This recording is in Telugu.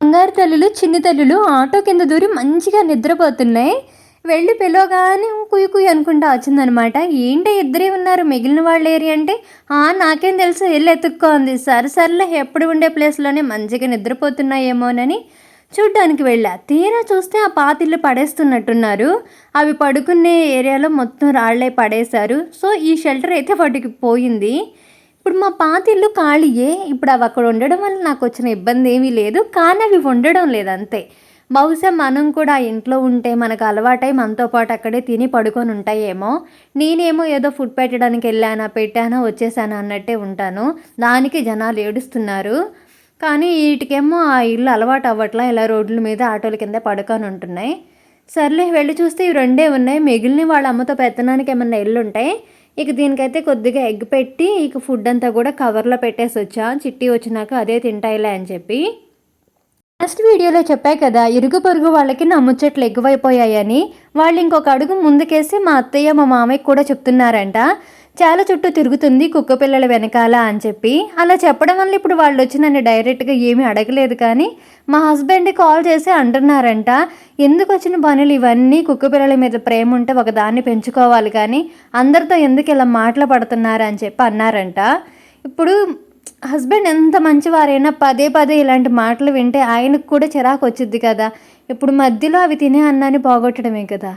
బంగారు తల్లులు చిన్ని తల్లులు ఆటో కింద దూరి మంచిగా నిద్రపోతున్నాయి. వెళ్ళి పిలవగానే కుయ్యి కుయ్యి అనుకుంటా వచ్చిందనమాట. ఏంటి ఇద్దరే ఉన్నారు మిగిలిన వాళ్ళు ఏరి అంటే, నాకేం తెలుసు వెళ్ళి ఎత్తుక్కో అంది. సరే ఎప్పుడు ఉండే ప్లేస్లోనే మంచిగా నిద్రపోతున్నాయేమోనని చూడ్డానికి వెళ్ళా. తీరా చూస్తే ఆ పాతిళ్ళు పడేస్తున్నట్టున్నారు. అవి పడుకునే ఏరియాలో మొత్తం రాళ్ళే పడేశారు. సో ఈ షెల్టర్ అయితే వాటికి పోయింది. ఇప్పుడు మా పాతిళ్ళు ఖాళీయే. ఇప్పుడు అవి అక్కడ ఉండడం వల్ల నాకు వచ్చిన ఇబ్బంది ఏమీ లేదు. కానీ అవి ఉండడం లేదు అంతే. బహుశా మనం కూడా ఆ ఇంట్లో ఉంటే మనకు అలవాటై మనతో పాటు అక్కడే తిని పడుకొని ఉంటాయేమో. నేనేమో ఏదో ఫుడ్ పెట్టడానికి వెళ్ళానా పెట్టానా వచ్చేసానా అన్నట్టే ఉంటాను. దానికి జనాలు ఏడుస్తున్నారు. కానీ వీటికేమో ఆ ఇల్లు అలవాటు అవ్వట్లా. ఇలా రోడ్ల మీద ఆటోల కింద పడుకొని ఉంటున్నాయి. సర్లే వెళ్ళి చూస్తే ఇవి రెండే ఉన్నాయి. మిగిలిన వాళ్ళ అమ్మతో పెత్తనానికి ఏమన్నా ఇల్లు ఉంటాయి. ఇక దీనికైతే కొద్దిగా ఎగ్ పెట్టి ఇక ఫుడ్ అంతా కూడా కవర్లో పెట్టేసి వచ్చా. చిట్టి వచ్చినాక అదే తింటాయిలే అని చెప్పి. లాస్ట్ వీడియోలో చెప్పాయి కదా, ఇరుగు పొరుగు వాళ్ళకి నా ముచ్చట్లు ఎక్కువైపోయాయని. వాళ్ళు ఇంకొక అడుగు ముందుకేసి మా అత్తయ్య మా మామయ్యకి కూడా చెప్తున్నారంట. చాలా చుట్టూ తిరుగుతుంది కుక్క పిల్లల వెనకాల అని చెప్పి. అలా చెప్పడం వల్ల ఇప్పుడు వాళ్ళు వచ్చి నన్ను డైరెక్ట్గా ఏమీ అడగలేదు. కానీ మా హస్బెండ్ కాల్ చేసి అంటున్నారంట, ఎందుకు వచ్చిన పనులు ఇవన్నీ, కుక్క పిల్లల మీద ప్రేమ ఉంటే ఒకదాన్ని పెంచుకోవాలి కానీ అందరితో ఎందుకు ఇలా మాటలు పడుతున్నారు అని చెప్పి అన్నారంట. ఇప్పుడు హస్బెండ్ ఎంత మంచివారైనా పదే పదే ఇలాంటి మాటలు వింటే ఆయనకు కూడా చిరాకు వచ్చిద్ది కదా. ఇప్పుడు మధ్యలో అవి తినే అన్నాన్ని పోగొట్టడమే కదా.